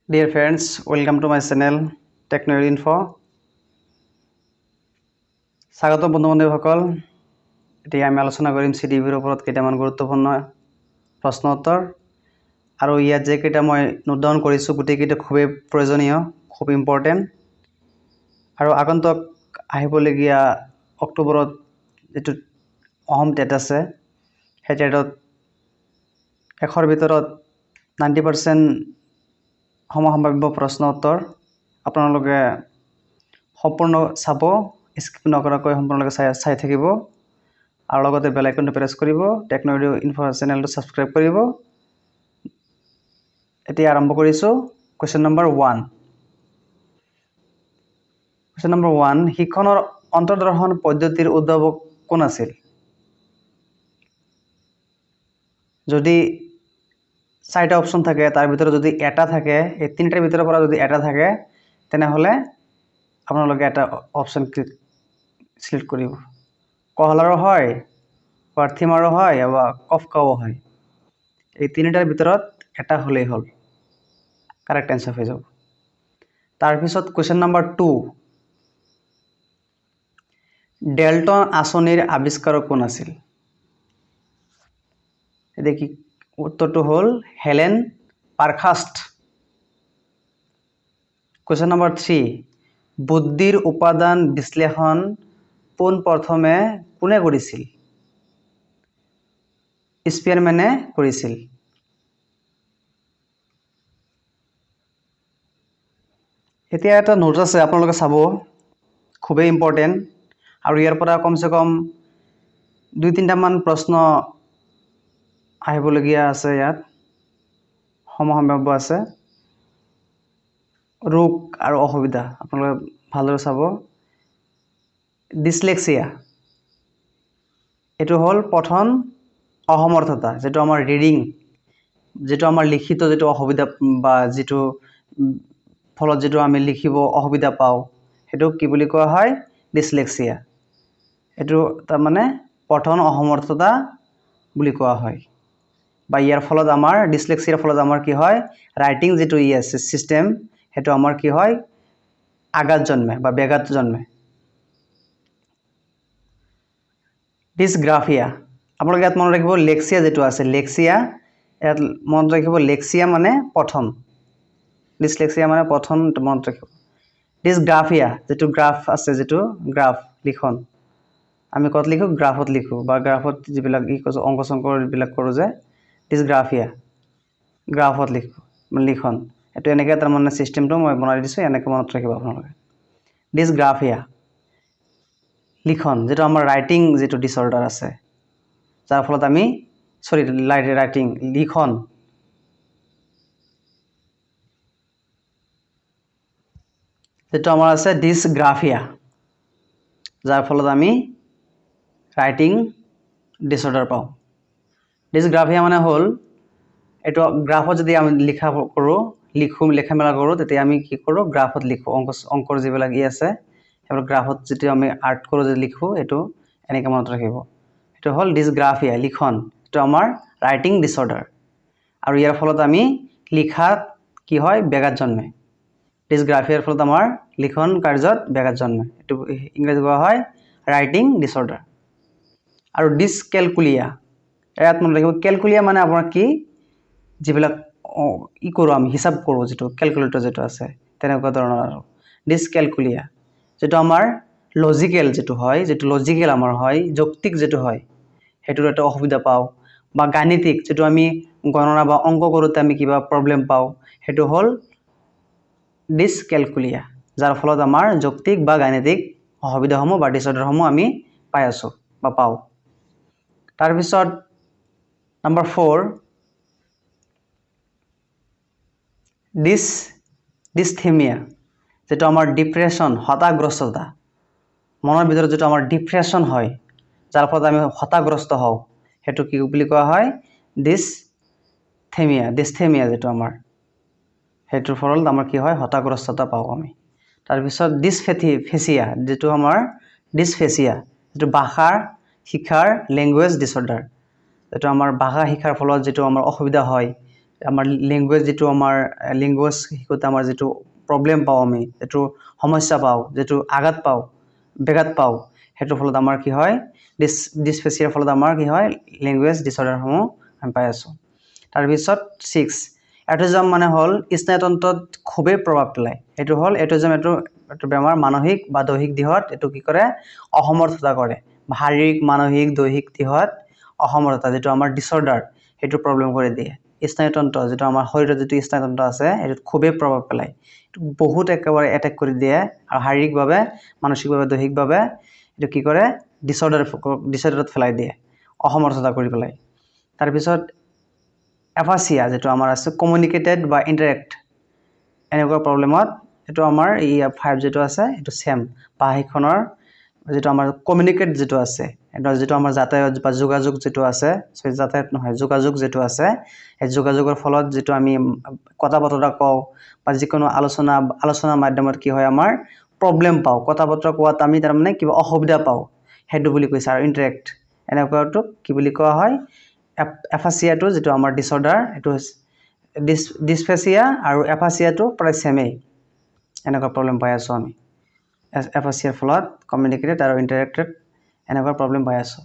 Dear friends, welcome to my channel Technology Info. স্বাগত বন্ধু-বান্ধৱীসকল। এতিয়া আমি আলোচনা কৰিম CDVৰ ওপৰত কেইটামান গুৰুত্বপূৰ্ণ প্ৰশ্ন উত্তৰ আৰু ইয়াত যে কেইটা মই নোট ডাউন কৰিছো গোটেইকেইটা খুবেই প্ৰয়োজনীয়, খুব ইম্পৰ্টেণ্ট। আৰু আগন্তুক আহিবলগীয়া অক্টোবৰত যেটো অহম টেট আছে সেই টেটত 100ৰ ভিতৰত 90% সমসম্ভাব্য প্ৰশ্ন উত্তৰ আপোনালোকে সম্পূৰ্ণ চাব, স্কিপ নকৰাকৈ সম্পূৰ্ণকৈ চাই থাকিব আৰু লগতে বেল আইকনটো প্ৰেছ কৰিব, টেকনলজি ইনফো চেনেলটো সাবস্ক্ৰাইব কৰিব। এতিয়া আৰম্ভ কৰিছো কোৱেশ্চন নম্বৰ 1। কোৱেশ্চন নম্বৰ 1, শিক্ষণৰ অন্তৰ্দৰ্শন পদ্ধতিৰ উদ্ভাৱক কোন আছিল? যদি 4টা অপচন থাকে তাৰ ভিতৰত যদি এটা থাকে, এই তিনিটাৰ ভিতৰৰ পৰা যদি এটা থাকে তেনেহলে আপোনালোকে এটা অপচন সিলেক্ট কৰিব। কহলাৰো হয়, পাৰ্থিমাৰো হয় বা কফকাও হয়। এই তিনিটাৰ ভিতৰত এটা হলেই হল, কাৰেক্ট আনসাৰ হৈ যাব। তাৰ পিছত কোৱেশ্চন নম্বৰ 2, ডেল্টন আঁচনিৰ আৱিষ্কাৰক কোন আছিল? দেখি উত্তৰটো হল হেলেন পাৰখাষ্ট। কোৱেশ্চন নম্বৰ 3, বুদ্ধিৰ উপাদান বিশ্লেষণ পোন প্ৰথমে কোনে কৰিছিল? স্পিয়াৰম্যানে কৰিছিল। এতিয়া এটা নোট আছে আপোনালোকে চাব, খুবেই ইম্পৰ্টেণ্ট আৰু ইয়াৰ পৰা কমসে কম 2-3টা মান প্ৰশ্ন আহিবলগীয়া আছে। ইয়াত সমসম্ভাব্য আছে। ৰোগ আৰু অসুবিধা আপোনালোকে ভালদৰে চাব। ডিসলেক্সিয়া এটো হল পঠন অসমৰ্থতা, যেটো আমাৰ ৰিডিং, যেটো আমাৰ লিখিত যেটো অসুবিধা বা যেটো ফলত যেটো আমি লিখিব অসুবিধা পাও হেতু কি বুলি কোৱা হয়? ডিসলেক্সিয়া। এটো তাৰ মানে পঠন অসমৰ্থতা বুলি কোৱা হয়। বা ইয়াৰ ফলত আমাৰ ডিসলেক্সিয়াৰ ফলত আমাৰ কি হয়? ৰাইটিং যেটো আছে সিস্টেম হেতু আমাৰ কি হয়? আঘাত জন্মে বা ব্যাঘাত জন্মে। ডিসগ্ৰাফিয়া আপোনালোকে ইয়াত মনত ৰাখিব, লেক্সিয়া যেটো আছে লেক্সিয়া, ইয়াত মনত ৰাখিব লেক্সিয়া মানে পঠন, ডিসলেক্সিয়া মানে পঠন মনত ৰাখিব। ডিসগ্ৰাফিয়া যেটো গ্ৰাফ আছে, যেটো গ্ৰাফ লিখন আমি কত লিখো? গ্ৰাফত লিখো বা গ্ৰাফত যিবিলাক অংক সংকৰ বিলাক কৰো যে ডিসগ্ৰাফিয়া, গ্ৰাফত লিখন এটো এনেকৈ তাৰ মানে সিস্টেমটো মই বনাই দিছো, এনেকৈ মনত ৰাখিব আপোনালোকে। ডিসগ্ৰাফিয়া লিখন যেটো আমাৰ রাইটিং যেটো ডিসঅর্ডার আছে, যার ফলত আমি রাইটিং লিখন যেটো আমার আছে ডিসগ্রাফিয়া, যার ফলত আমি রাইটিং ডিসঅর্ডার পাও। ডিসগ্রাফিয়া মানে হল এটো গ্রাফত যদি আমি লেখা মেলা কৰো তেতিয়া আমি কি কৰো? গ্ৰাফত লিখো, অঙ্কৰ যিবিলাক আছে এবাৰ গ্ৰাফত যেটো আমি আৰ্ট কৰো যে লিখো, এটো এনেকৈ মনত ৰাখিব। এটো হল ডিসগ্ৰাফিয়া লিখন, এটো আমাৰ ৰাইটিং ডিসঅৰ্ডাৰ আৰু ইয়াৰ ফলত আমি লিখাত কি হয়? ব্যাঘাত জন্মে। ডিসগ্ৰাফিয়াৰ ফলত আমাৰ লিখন কাৰ্যত ব্যাঘাত জন্মে, এটো ইংৰাজীত কোৱা হয় ৰাইটিং ডিসঅৰ্ডাৰ। আৰু ডিসক্যালকুলিয়া, ইয়াত মনত ৰাখিব ক্যালকুলিয়া মানে আপোনাৰ কি? যিবিলাক কৰো আমি হিসাব কৰো, যেটো ক্যালকুলেটৰ যেটো আছে তেনেকুৱা ধৰণৰ। আৰু ডিসক্যালকুলিয়া যেটো আমাৰ লজিক্যাল যেটো হয়, যেটো লজিক্যাল আমাৰ হয়, যৌক্তিক যেটো হয় হেতুৰ এটা অসুবিধা পাও, বা গাণিতিক যেটো আমি গণনা বা অঙ্ক কৰোতে আমি কিবা প্ৰবলেম পাও, হেতু হল ডিসক্যালকুলিয়া, যাৰ ফলত আমাৰ যৌক্তিক বা গাণিতিক অসুবিধাসমূহ বা ডিসঅৰ্ডাৰসমূহ আমি পাই আছো বা পাও। তাৰ পিছত নম্বৰ 4, ডিসথেমিয়া যেটো আমাৰ ডিপ্ৰেশন, হতাগ্ৰস্ততা, মনৰ ভিতৰত যেটো আমাৰ ডিপ্ৰেশন হয় যাৰ ফলত আমি হতাগ্ৰস্ত হও, হেতু কি বুলি কোৱা হয়? ডিসথেমিয়া যেটো আমাৰ হেতুৰ ফলত আমাৰ কি হয়? হতাগ্ৰস্ততা পাও আমি। তাৰ পিছত ডিসফেসিয়া যেটো আমাৰ ডিসফেসিয়া, যেটো ভাষা শিক্ষাৰ ল্যাঙ্গুয়েজ ডিসঅৰ্ডাৰ, যেটো আমাৰ ভাষা শিক্ষাৰ ফলত যেটো আমাৰ অসুবিধা হয় আমাৰ লেংগুৱেজ যেটো আমাৰ লেংগুৱেজ শিকোতে আমাৰ যেটো প্ৰবলেম পাওঁ আমি যেটো সমস্যা পাওঁ যেটো আঘাত পাওঁ বেঘাত পাওঁ হেতুৰ ফলত আমাৰ কি হয় ডিসফেচিয়াৰ ফলত আমাৰ কি হয় লেংগুৱেজ ডিসঅৰ্ডাৰ সমূহ আমি পাই আছো তাৰ পিছত 6 এটিজম মানে হল স্নায়ুতন্ত্ৰত খুবেই প্ৰভাৱ পেলায় এটো হল এটিজম এটো বেমাৰ মানসিক বা দৈহিক দিহত এটো কি কৰে অসমৰ্থতা কৰে শাৰীৰিক মানসিক দৈহিক দিহত অসমৰ্থতা যেটো আমাৰ ডিসঅৰ্ডাৰ হেতু প্ৰবলেম কৰি দিয়ে স্নায়ুতন্ত্ৰ যেটো আমাৰ শৰীৰৰ যেটো স্নায়ুতন্ত্ৰ আছে এটো খুবেই প্ৰভাৱ পেলায় বহুত একেবাৰে এটেক কৰি দিয়ে আৰু শাৰীৰিকভাৱে মানসিকভাৱে দৈহিকভাৱে এটো কি কৰে ডিসঅৰ্ডাৰত ফেলাই দিয়ে অসমৰ্থতা কৰি পেলাই তাৰ পিছত এফাচিয়া যেটো আমাৰ আছে কমিউনিকেটেড বা ইন্টাৰেক্ট এনেকুৱা প্ৰবলেমত এটো আমাৰ এই 5 যেটো আছে এটো সেম ভাষিকনৰ যেটো আমাৰ কমিউনিকেট যেটো আছে এটা যেটো আমাৰ যাতায়াত বা যোগাযোগ যেটো আছে যাতায়াত নহয় যোগাযোগ যেটো আছে এই যোগাযোগৰ ফলত যেটো আমি কথা বতৰা কও বা যিকোনো আলোচনা মাধ্যমত কি হয় আমাৰ প্ৰবলেম পাও কথা বতৰা কোৱাত আমি তাৰ মানে কিবা অসুবিধা পাও হেতু বুলি কৈছে আৰু ইন্টাৰেক্ট এনেকুৱাটো কি বুলি কোৱা হয় এফাচিয়াটো যেটো আমাৰ ডিসঅৰ্ডাৰ এটো ডিসফেচিয়া আৰু এফাচিয়াটো প্ৰায় সেমেই এনেকুৱা প্ৰবলেম পাই আছো আমি এফাচিয়াৰ ফলত কমিউনিকেটেড আৰু ইন্টাৰেক্টেড এনেকুৱা প্ৰবলেম পাই আছো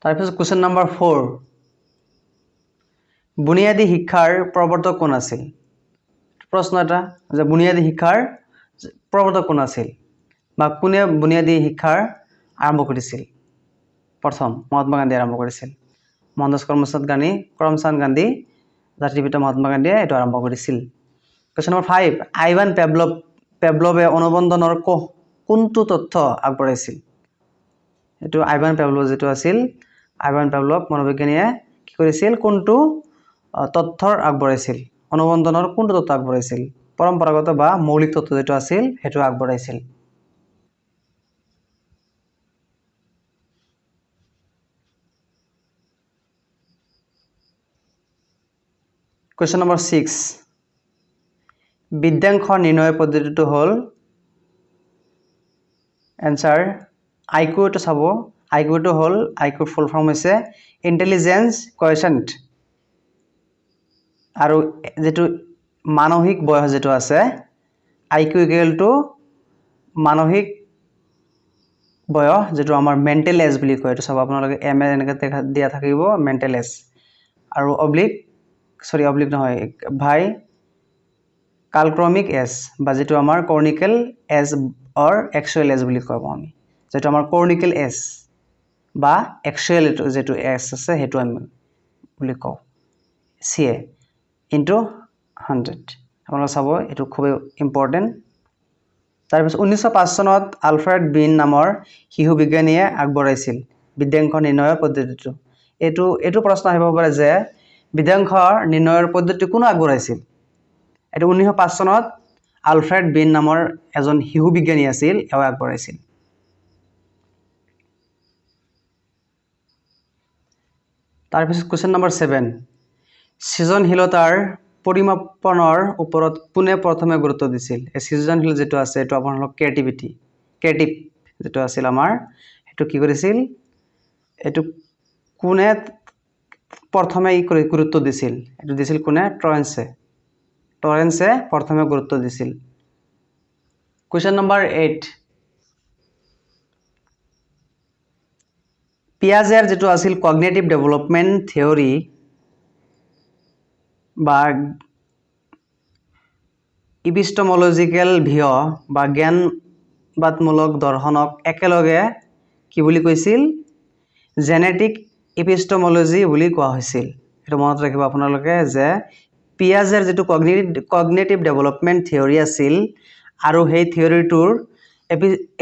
তাৰ পিছত কোৱেশ্চন নম্বৰ 4 বুনিয়াদী শিক্ষাৰ প্ৰৱৰ্তক কোন আছিল প্ৰশ্ন এটা যে বুনিয়াদী শিক্ষাৰ প্ৰৱৰ্তক কোন আছিল বা কোনে বুনিয়াদী শিক্ষাৰ আৰম্ভ কৰিছিল প্ৰথম মহাত্মা গান্ধী আৰম্ভ কৰিছিল মোহনদাস কৰমচান্দ গান্ধী জাতিৰ পিতা মহাত্মা গান্ধীয়ে এটো আৰম্ভ কৰিছিল কোৱেশ্চন নম্বৰ 5 আইভান পেভলভে অনুবন্ধনৰ কোনটো তথ্য আগবঢ়াইছিল এটো আইভান পেভলভ যেটো আছিল আইভান পেভলভ মনোবিজ্ঞানীয়ে কি কৰিছিল কোনটো তথ্যৰ আগবঢ়াইছিল অনুবন্ধনৰ কোনটো তথ্য আগবঢ়াইছিল পৰম্পৰাগত বা মৌলিক তথ্য যেটো আছিল হেতু আগবঢ়াইছিল কোৱেশ্চন নম্বৰ 6 বিদ্যাংশ নিৰ্ণয় পদ্ধতিটো হল এনসার আইকিউ টো চাব আইকিউ টো হল আইকিউ ফুল ফর্ম হৈছে ইন্টেলিজেন্স কোএফিচিয়েন্ট আৰু যেটো মানসিক বয়স যেটো আছে আইকিউ ইকুয়াল টু মানসিক বয়স যেটো আমাৰ মেন্টাল এজ বুলি কয় এটো সব আপোনালোকে এম এ এনেকৈ দিয়া থাকিব মেন্টাল এজ আৰু অবলিক নহয় ভাই কালক্ৰমিক এজ বা যেটো আমাৰ কৰ্নিকেল এজ অৰ এক্সুৱেল এজ বুলি কওঁ আমি যেটো আমাৰ কৰ্নিকেল এজ বা এক্সুৱেল যেটো এজ আছে হেতু আমি বুলি কওঁ সিএ ইনটু 100 আপোনালোকে চাব এটো খুব ইম্পৰ্টেন্ট তাৰ পিছত 1905 চনত আলফ্ৰেড বিন নামৰ শিশু বিজ্ঞানীয়ে আগবঢ়াইছিল বিদ্যাংশ নিৰ্ণয় পদ্ধতিটো এটো প্ৰশ্ন আহিব পাৰে যে বিদ্যাংশ নিৰ্ণয়ৰ পদ্ধতি কোন আগবঢ়াইছিল এটো 1905 চনত আলফ্ৰেড বিন নামৰ এজন শিশু বিজ্ঞানী আছিল এও আগবঢ়াইছিল তাৰ পিছত কোৱেশ্চন নম্বৰ 7 সৃজনশীলতাৰ পৰিমাপনৰ ওপৰত কোনে প্ৰথমে গুৰুত্ব দিছিল এই সৃজনশীল যেটো আছে এটো আপোনালোক ক্ৰিয়েটিভ যেটো আছিল আমাৰ এটো কি কৰিছিল এটো কোনে প্ৰথমে গুৰুত্ব দিছিল এটো দিছিল কোনে টৰেন্সে প্ৰথমে গুৰুত্ব দিছিল কোৱেশ্চন নম্বৰ 8 পিয়াজেৰ যেটো আছিল কগনিটিভ ডেভেলপমেন্ট থিওৰি বা ইপিষ্টমোলজিক্যাল ভিউ বা জ্ঞানবাদমূলক দৰ্শনক একেলগে কি বুলি কৈছিল জেনেটিক ইপিষ্টমোলজি বুলি কোৱা হৈছিল এটো মনত ৰাখিব আপোনালোকে যে পিয়াজেৰ যেটো কগনিটিভ ডেভেলপমেন্ট থিওৰি আছিল আৰু সেই থিওৰিটোৰ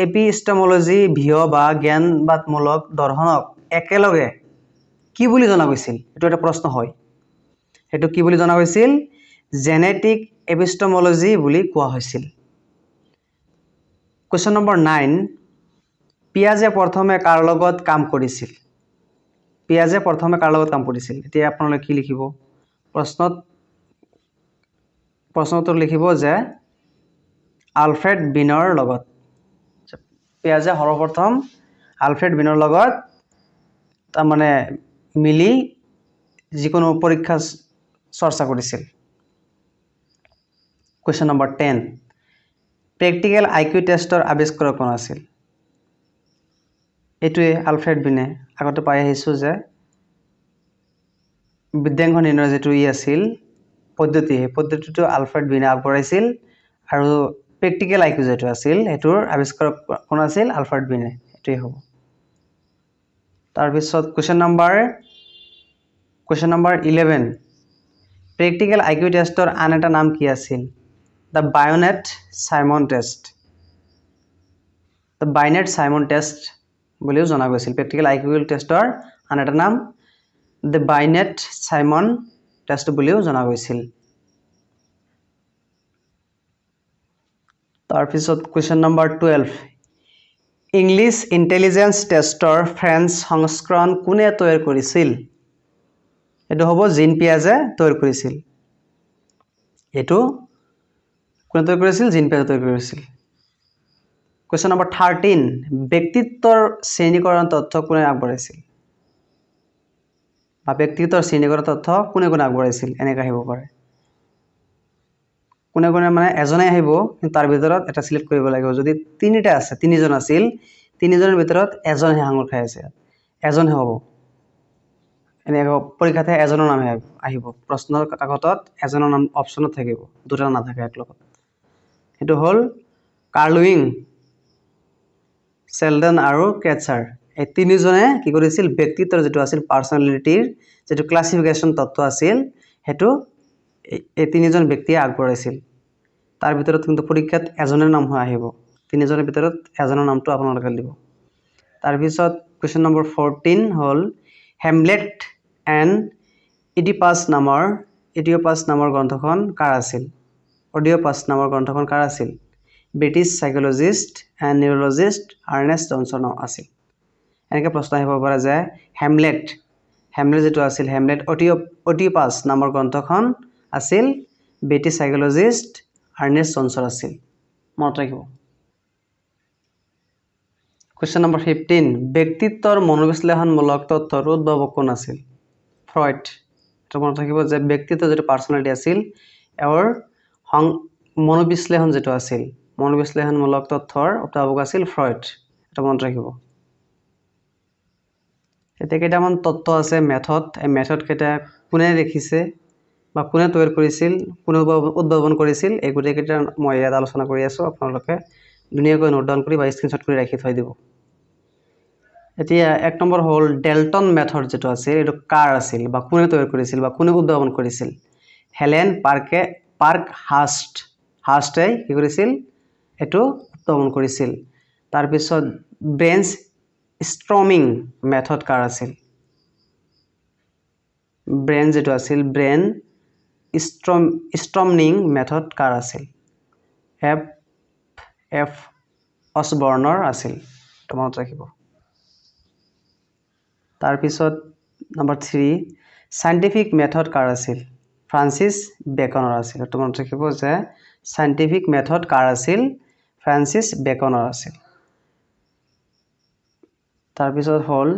এপিষ্টমোলজি ভিউ বা জ্ঞানবাদমূলক দৰ্শনক একেলগে কি বুলি জনা গৈছিল এটো এটা প্ৰশ্ন হয় এটো কি বুলি জনা গৈছিল জেনেটিক এপিষ্টমোলজি বুলি কোৱা হৈছিল কোৱেশ্চন নম্বৰ 9 পিয়াজে প্ৰথমে কাৰ লগত কাম কৰিছিল এতিয়া আপোনালোকে কি লিখিব প্ৰশ্নটো লিখিব যে আলফ্ৰেড বিনৰ লগত পিয়াজে সৰ্বপ্ৰথম আলফ্ৰেড বিনৰ লগত তাৰ মানে মিলি যিকোনো পৰীক্ষা চৰ্চা কৰিছিল কোৱেশ্চন নম্বৰ 10 প্ৰেক্টিকেল আইকিউ টেষ্টৰ আৱিষ্কাৰক কোন আছিল এটোৱে আলফ্ৰেড বিনে আগতে পাই আহিছো যে বিদ্যাংগ নিৰ্ণয় যেটো আছিল পদ্ধতি এই পদ্ধতিটো আলফ্ৰেড বিনে আগবঢ়াইছিল আৰু প্ৰেক্টিকেল আইকিউ যেটো আছিল এটোৰ আৱিষ্কাৰক কোন আছিল আলফ্ৰেড বিনে এটোৱে হ'ব তাৰ পিছত কোৱেশ্চন নম্বৰ 11 প্ৰেক্টিকেল আইকিউ টেষ্টৰ আন এটা নাম কি আছিল The Binet-Simon test. The Binet-Simon test বুলিও জনা গৈছিল প্ৰেক্টিকেল আইকিউ টেষ্টৰ আন এটা নাম The Binet-Simon test বুলিও জনা গৈছিল তাৰ পিছত কোৱেশ্চন নম্বৰ 12 ইংলিছ ইন্টেলিজেন্স টেষ্টৰ ফ্ৰেঞ্চ সংস্কৰণ কোনে তৈয়াৰ কৰিছিল এটো হ'ব জিন পিয়াজে তৈয়াৰ কৰিছিল এটো কোনে তৈয়াৰ কৰিছিল জিন পিয়াজে তৈয়াৰ কৰিছিল কোৱেশ্চন নম্বৰ 13 ব্যক্তিত্বৰ শ্ৰেণীকৰণ তথ্য কোনে আগবঢ়াইছিল বা ব্যক্তিত্বৰ শ্ৰেণীকৰণ তথ্য কোনে আগবঢ়াইছিল এনেকা আহিব পাৰে কোনে মানে এজনে আহিব তাৰ ভিতৰত এটা সিলেক্ট কৰিব লাগিব যদি তিনিটা আছে তিনিজন আছিল তিনিজনৰ ভিতৰত এজনহে আঙুল খাই আছে এজনহে হ'ব এনেকা পৰীক্ষাতে এজনৰ নাম আহিব প্ৰশ্নৰ কাকতত এজনৰ নাম অপচনত থাকিব দুটা নাথাকে একলগত এটো হল কাৰ্লউইং সেলডন আৰু কেটচাৰ এই তিনিজনে কি কৰিছিল ব্যক্তিত্বৰ যেটো আছিল পাৰ্সোনালিটিৰ যেটো ক্লাসিফিকেশন তত্ত্ব আছিল হেতু এই তিনিজন ব্যক্তিয়ে আগবঢ়াইছিল তাৰ ভিতৰত কিন্তু পৰীক্ষাত এজনৰ নাম আহিব তিনিজনৰ ভিতৰত এজনৰ নামটো আপোনালোকে দিব তাৰ পিছত কোৱেশ্চন নম্বৰ 14 হল হেমলেট এণ্ড ইডিপাছ নামৰ গ্ৰন্থখন কাৰ আছিল অডিঅ'পাছ নামৰ গ্ৰন্থখন কাৰ আছিল British psychologist and neurologist Ernest Johnson আছিল এনেকৈ প্ৰশ্ন আহিব পাৰে যে হেমলেট যেটো আছিল হেমলেট অডিঅ'পাছ নামৰ গ্ৰন্থখন আছিল ব্ৰিটিছ সাইকোলজিষ্ট আৰ্নেষ্ট জনসন আছিল মনত ৰাখিব কোৱেশ্চন নম্বৰ 15 ব্যক্তিত্বৰ মনোবিশ্লেষণমূলক তত্ত্বৰ উদ্ভাৱক কোন আছিল ফ্ৰয়ড এটা মনত ৰাখিব যে ব্যক্তিত্বৰ যেটো পাৰ্সোনালিটি আছিল এৰ মনোবিশ্লেষণ যেটো আছিল মনোবিশ্লেষণমূলক তথ্যৰ উদ্ভাৱক আছিল ফ্ৰয়ড এটা মনত ৰাখিব এটা কেইটামান তত্ত্ব আছে মেথড এই মেথড কেইটা কোনে লিখিছে বা কোনে তৈয়াৰ কৰিছিল কোনে উদ্ভাৱন কৰিছিল এই গোটেই কেইটা মই ইয়াত আলোচনা কৰি আছো আপোনালোকে ধুনীয়াকৈ নোট ডাউন কৰি বা স্ক্ৰিনশ্বট কৰি ৰাখি থৈ দিব এতিয়া এক নম্বৰ হল ডেল্টন মেথড যেটো আছে এটো কাৰ আছিল বা কোনে তৈয়াৰ কৰিছিল বা কোনে উদ্ভাৱন কৰিছিল হেলেন হাৰ্ষ্টে কি কৰিছিল এটো উদ্ভাৱন কৰিছিল তাৰ পিছত ব্ৰেইন ষ্ট্ৰমিং মেথড কাৰ আছিল ব্ৰেইন যেটো আছিল ব্ৰেইন ষ্ট্ৰমিং মেথড কাৰ আছিল এফ অসবৰ্ণৰ আছিল মনত ৰাখিব তাৰ পিছত নম্বৰ 3 সাইন্টিফিক মেথড কাৰ আছিল ফ্ৰান্সিছ বেকনৰ আছিল তো মনত ৰাখিব যে সাইন্টিফিক মেথড কাৰ আছিল ফ্ৰান্সিছ বেকনৰ আছিল তাৰ পিছত হল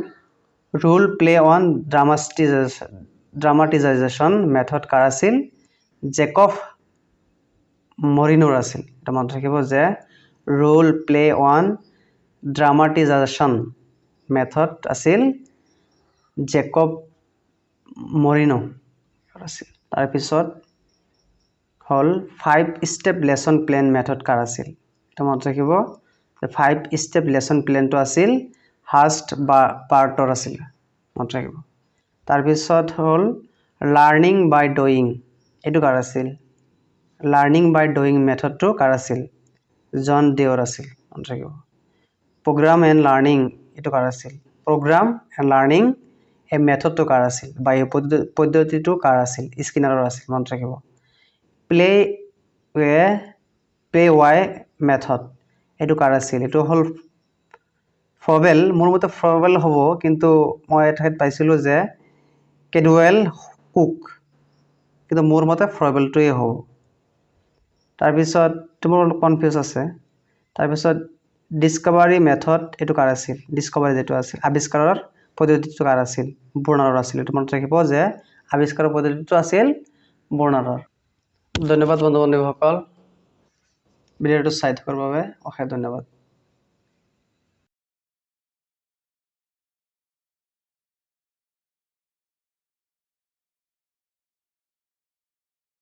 ৰোল প্লে অন ড্ৰামাটিজাইজেশন মেথড কাৰ আছিল জেকব মৰিনোৰ আছিল তো মনত ৰাখিব যে ৰোল প্লে অন ড্ৰামাটিজাইজেশন মেথড আছিল জেকব মৰিনো আছিল তাৰ পিছত হল 5 স্টেপ লেসন প্ল্যান মেথড কাৰ আছিল এটা মনত ৰাখিব যে 5 স্টেপ লেসন প্ল্যানটো আছিল হাষ্ট বা বাৰ্টৰ আছিল মনত ৰাখিব তাৰ পিছত হল লাৰ্নিং বাই ডুইং এটো কাৰ আছিল লাৰ্নিং বাই ডুইং মেথডটো কাৰ আছিল জন ডিঅৰ আছিল মনত ৰাখিব প্ৰগ্ৰাম এণ্ড লাৰ্নিং এটো কাৰ আছিল প্ৰগ্ৰাম এণ্ড লাৰ্নিং এই মেথডটো কাৰ আছিল বা এই পদ্ধতিটো কাৰ আছিল স্কিনাৰৰ আছিল মনত ৰাখিব প্লে ৱাই মেথড এটো কাৰ আছিল এটো হল ফবেল মোৰ মতে ফবেল হ'ব কিন্তু মই এঠাইত পাইছিলো যে কেডৱেল কুক কিন্তু মোৰ মতে ফবেলটোই হ'ব তাৰ পিছত তোমাৰ কনফিউজ আছে তাৰ পিছত ডিসকভাৰী মেথড এটো কাৰ আছিল ডিসকভাৰী যেটো আছিল আৱিষ্কাৰৰ পদ্ধতিটো কাৰ আছিল বুৰ্নাৰৰ আছিল এটো মনত ৰাখিব যে আৱিষ্কাৰৰ পদ্ধতিটো আছিল বৰ্ণাঢ্যৰ। ধন্যবাদ বন্ধু বান্ধৱীসকল, ভিডিঅ'টো চাই থকাৰ বাবে অশেষ ধন্যবাদ।